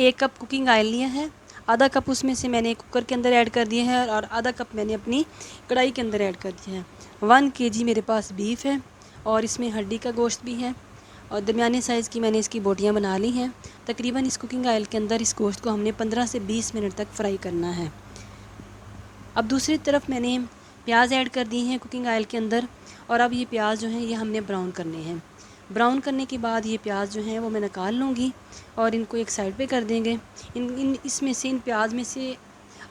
1 cup cooking oil लिया है, आधा कप उसमें से मैंने कुकर के अंदर ऐड कर दिया है और आधा कप मैंने अपनी कढ़ाई के अंदर ऐड कर दिया है। 1 kg मेरे पास बीफ है और इसमें हड्डी का गोश्त भी है और दरमियाने साइज़ की मैंने इसकी बोटियाँ बना ली हैं। तकरीबन इस कुकिंग ऑयल के अंदर इस गोश्त को हमने 15 से 20 मिनट तक फ्राई करना है। अब दूसरी तरफ मैंने प्याज ऐड कर दी हैं कुकिंग ऑयल के अंदर और अब ये प्याज जो हैं ये हमने ब्राउन करने हैं। ब्राउन करने के बाद ये प्याज जो हैं वो मैं निकाल लूँगी और इनको एक साइड पे कर देंगे। इन प्याज में से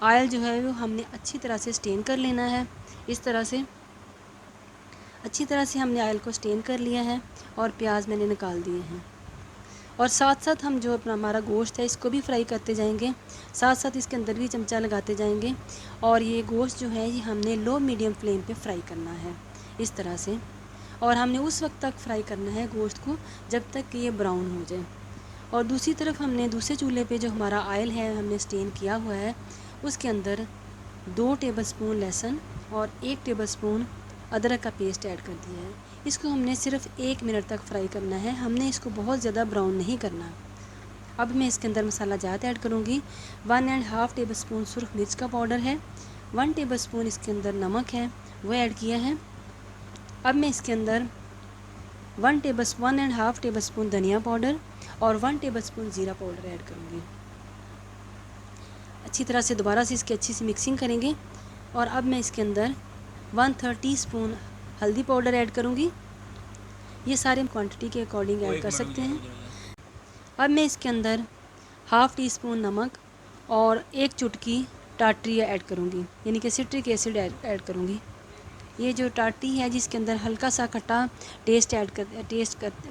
ऑयल जो है वो हमने अच्छी तरह से स्टेन कर लेना है। इस तरह से अच्छी तरह से हमने ऑयल को स्टेन कर लिया है और प्याज मैंने निकाल दिए हैं। और साथ साथ हम जो अपना हमारा गोश्त है इसको भी फ्राई करते जाएंगे, साथ साथ इसके अंदर भी चमचा लगाते जाएंगे और ये गोश्त जो है ये हमने लो मीडियम फ्लेम पे फ्राई करना है इस तरह से। और हमने उस वक्त तक फ्राई करना है गोश्त को जब तक कि ये ब्राउन हो जाए। और दूसरी तरफ हमने दूसरे चूल्हे पे जो हमारा ऑयल है हमने स्टेन किया हुआ है उसके अंदर 2 टेबलस्पून लहसुन और 1 टेबलस्पून अदरक का पेस्ट ऐड कर दिया है। इसको हमने सिर्फ 1 मिनट तक फ्राई करना है, हमने इसको बहुत ज़्यादा ब्राउन नहीं करना। अब मैं इसके अंदर मसाला जात ऐड करूँगी। 1.5 टेबलस्पून सुरख मिर्च का पाउडर है, 1 टेबलस्पून इसके अंदर नमक है वो ऐड किया है। अब मैं इसके अंदर 1.5 टेबलस्पून धनिया पाउडर और 1 टेबलस्पून ज़ीरा पाउडर ऐड करूँगी। अच्छी तरह से दोबारा से इसकी अच्छी सी मिक्सिंग करेंगे और अब मैं इसके अंदर 1/3 टीस्पून हल्दी पाउडर ऐड करूँगी। ये सारे क्वांटिटी के अकॉर्डिंग ऐड कर सकते हैं। अब मैं इसके अंदर 1/2 टीस्पून नमक और 1 चुटकी टाटरी ऐड करूँगी, यानी कि सिट्रिक एसिड ऐड करूँगी। ये जो टाटरी है जिसके अंदर हल्का सा खट्टा टेस्ट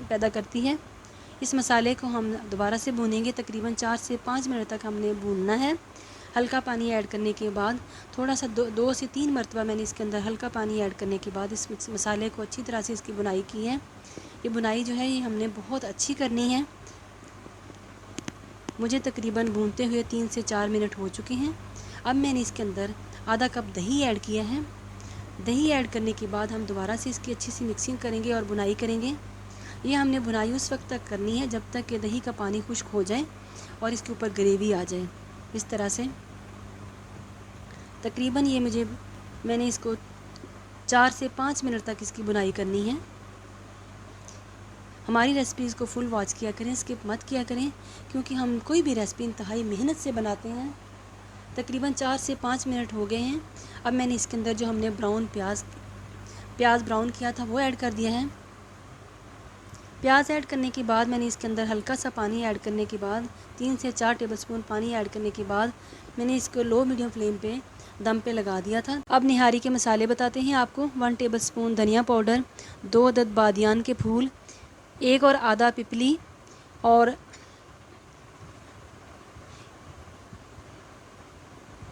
पैदा करती है। इस मसाले को हम दोबारा से भूनेंगे, तकरीबन 4 से 5 मिनट तक हमने भूनना है। हल्का पानी ऐड करने के बाद थोड़ा सा 2 से 3 मरतबा मैंने इसके अंदर हल्का पानी ऐड करने के बाद इस मसाले को अच्छी तरह से इसकी बुनाई की है। ये बुनाई जो है ये हमने बहुत अच्छी करनी है। मुझे तकरीबन भूनते हुए 3 से 4 मिनट हो चुके हैं। अब मैंने इसके अंदर आधा कप दही ऐड किया है। दही ऐड करने के बाद हम दोबारा से इसकी अच्छी सी मिक्सिंग करेंगे और बुनाई करेंगे। ये हमने बुनाई उस वक्त तक करनी है जब तक कि दही का पानी खुश्क हो जाए और इसके ऊपर ग्रेवी आ जाए। इस तरह से तकरीबन मैंने इसको 4 से 5 मिनट तक इसकी बुनाई करनी है। हमारी रेसिपीज़ को फुल वॉच किया करें, स्किप मत किया करें, क्योंकि हम कोई भी रेसिपी इंतहाई मेहनत से बनाते हैं। तकरीबन 4 से 5 मिनट हो गए हैं। अब मैंने इसके अंदर जो हमने प्याज ब्राउन किया था वो ऐड कर दिया है। प्याज ऐड करने के बाद मैंने इसके अंदर हल्का सा पानी ऐड करने के बाद 3 से 4 टेबलस्पून पानी ऐड करने के बाद मैंने इसको लो मीडियम फ्लेम पे दम पे लगा दिया था। अब निहारी के मसाले बताते हैं आपको। 1 टेबलस्पून धनिया पाउडर, 2 अदद बादियान के फूल, 1 और आधा पिपली और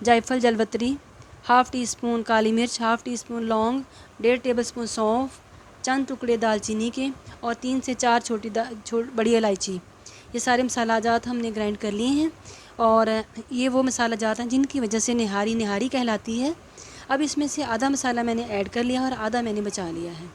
जायफल जलवतरी, 1/2 टीस्पून काली मिर्च, 1/2 टीस्पून लौंग, 1.5 टेबलस्पून सौंफ, चंद टुकड़े दालचीनी के और 3 से 4 बड़ी इलायची। ये सारे मसाला जात हमने ग्राइंड कर लिए हैं और ये वो मसाला जात हैं जिनकी वजह से निहारी कहलाती है। अब इसमें से आधा मसाला मैंने ऐड कर लिया और आधा मैंने बचा लिया है।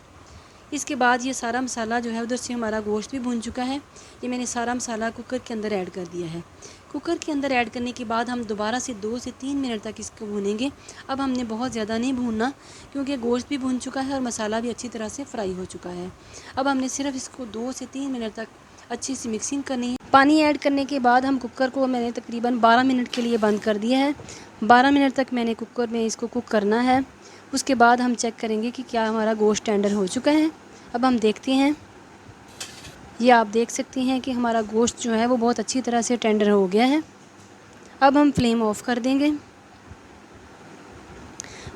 इसके बाद ये सारा मसाला जो है उधर से हमारा गोश्त भी भून चुका है। ये मैंने सारा मसाला कुकर के अंदर ऐड कर दिया है। कुकर के अंदर ऐड करने के बाद हम दोबारा से 2 से 3 मिनट तक इसको भूनेंगे। अब हमने बहुत ज़्यादा नहीं भूनना, क्योंकि गोश्त भी भून चुका है और मसाला भी अच्छी तरह से फ्राई हो चुका है। अब हमने सिर्फ इसको 2 से 3 मिनट तक अच्छी सी मिक्सिंग करनी है। पानी ऐड करने के बाद हम कुकर को मैंने तकरीबन 12 मिनट के लिए बंद कर दिया है। 12 मिनट तक मैंने कुकर में इसको कुक करना है। उसके बाद हम चेक करेंगे कि क्या हमारा गोश्त टेंडर हो चुका है। अब हम देखते हैं। ये आप देख सकते हैं कि हमारा गोश्त जो है वो बहुत अच्छी तरह से टेंडर हो गया है। अब हम फ्लेम ऑफ़ कर देंगे।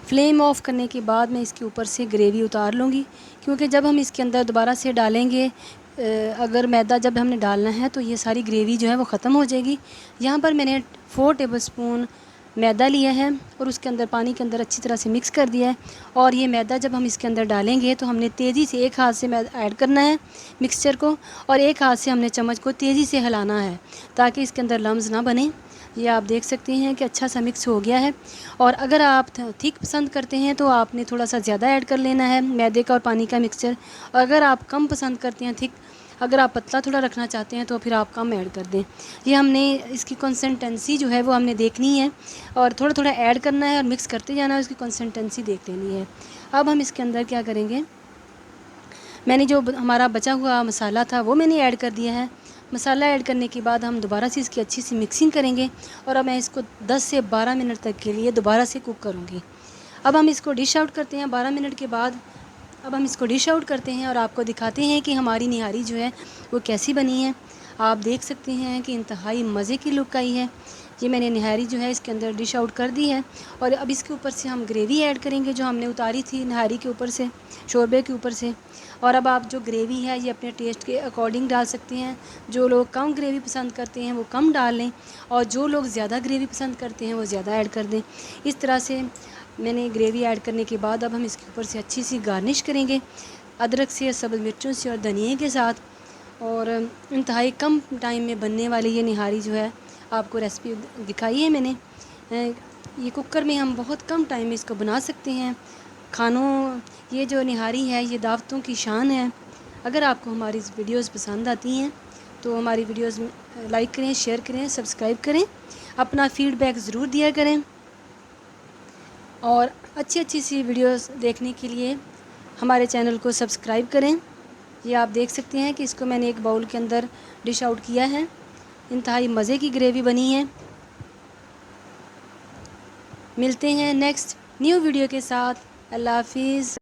फ्लेम ऑफ़ करने के बाद मैं इसके ऊपर से ग्रेवी उतार लूँगी, क्योंकि जब हम इसके अंदर दोबारा से डालेंगे, अगर मैदा जब हमने डालना है तो ये सारी ग्रेवी जो है वो ख़त्म हो जाएगी। यहाँ पर मैंने 4 टेबलस्पून मैदा लिया है और उसके अंदर पानी के अंदर अच्छी तरह से मिक्स कर दिया है। और ये मैदा जब हम इसके अंदर डालेंगे तो हमने तेज़ी से एक हाथ से मैदा ऐड करना है मिक्सचर को, और एक हाथ से हमने चम्मच को तेज़ी से हिलाना है ताकि इसके अंदर लम्स ना बने। ये आप देख सकते हैं कि अच्छा सा मिक्स हो गया है। और अगर आप थिक पसंद करते हैं तो आपने थोड़ा सा ज़्यादा ऐड कर लेना है मैदे का और पानी का मिक्सचर, और अगर आप कम पसंद करते हैं थिक, अगर आप पतला थोड़ा रखना चाहते हैं तो फिर आप कम ऐड कर दें। ये हमने इसकी कंसिस्टेंसी जो है वो हमने देखनी है और थोड़ा थोड़ा ऐड करना है और मिक्स करते जाना है, उसकी कंसिस्टेंसी देख लेनी है। अब हम इसके अंदर क्या करेंगे, मैंने जो हमारा बचा हुआ मसाला था वो मैंने ऐड कर दिया है। मसाला ऐड करने के बाद हम दोबारा से इसकी अच्छी सी मिक्सिंग करेंगे और अब मैं इसको 10 से 12 मिनट तक के लिए दोबारा से कुक करूँगी। अब हम इसको डिश आउट करते हैं 12 मिनट के बाद। अब हम इसको डिश आउट करते हैं और आपको दिखाते हैं कि हमारी निहारी जो है वो कैसी बनी है। आप देख सकते हैं कि इंतहाई मज़े की लुक आई है। ये मैंने निहारी जो है इसके अंदर डिश आउट कर दी है और अब इसके ऊपर से हम ग्रेवी ऐड करेंगे जो हमने उतारी थी निहारी के ऊपर से, शोरबे के ऊपर से। और अब आप जो ग्रेवी है ये अपने टेस्ट के अकॉर्डिंग डाल सकते हैं। जो लोग कम ग्रेवी पसंद करते हैं वो कम डाल लें और जो लोग ज़्यादा ग्रेवी पसंद करते हैं वो ज़्यादा ऐड कर दें। इस तरह से मैंने ग्रेवी ऐड करने के बाद अब हम इसके ऊपर से अच्छी सी गार्निश करेंगे अदरक से, सब्ज़ मिर्चों से और धनिए के साथ। और इंतहाई कम टाइम में बनने वाली ये निहारी जो है आपको रेसिपी दिखाई है मैंने। ये कुकर में हम बहुत कम टाइम में इसको बना सकते हैं खानों। ये जो निहारी है ये दावतों की शान है। अगर आपको हमारी वीडियोस पसंद आती हैं तो हमारी वीडियोस लाइक करें, शेयर करें, सब्सक्राइब करें, अपना फ़ीडबैक ज़रूर दिया करें। और अच्छी अच्छी सी वीडियोस देखने के लिए हमारे चैनल को सब्सक्राइब करें। ये आप देख सकते हैं कि इसको मैंने एक बाउल के अंदर डिश आउट किया है। इंतहाई मज़े की ग्रेवी बनी है। मिलते हैं नेक्स्ट न्यू वीडियो के साथ। अल्लाह हाफिज़।